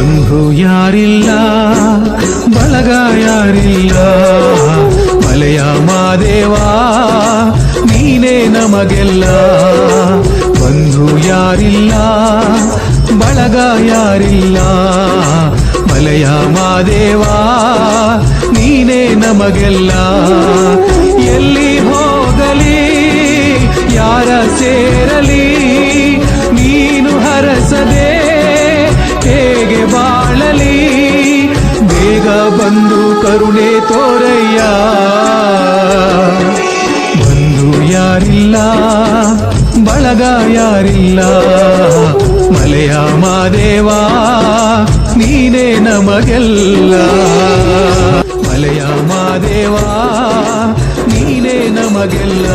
ಬಂಧು ಯಾರಿಲ್ಲ ಬಳಗ ಯಾರಿಲ್ಲ ಮಲೆಯ ಮಾದೇವ ನೀನೇ ನಮಗೆಲ್ಲ ಬಂಧು ಯಾರಿಲ್ಲ ಬಳಗ ಯಾರಿಲ್ಲ ಮಲೆಯ ಮಾದೇವ ನೀನೇ ನಮಗೆಲ್ಲ ಎಲ್ಲಿ ಹೋಗಲಿ ಯಾರ ಸೇರಲಿ ನೀನು ಹರಸದೆ ಹೇಗೆ ಬಾಳಲಿ ಬೇಗ ಬಂದು ಕರುಣೆ ತೋರಯ್ಯ ಬಂಧು ಯಾರಿಲ್ಲ ಬಳಗ ಯಾರಿಲ್ಲ ಮಲೆಯ ಮಾದೇವ ನೀನೇ ನಮಗೆಲ್ಲ ಮಲೆಯ ಮಾದೇವ ನೀನೇ ನಮಗೆಲ್ಲ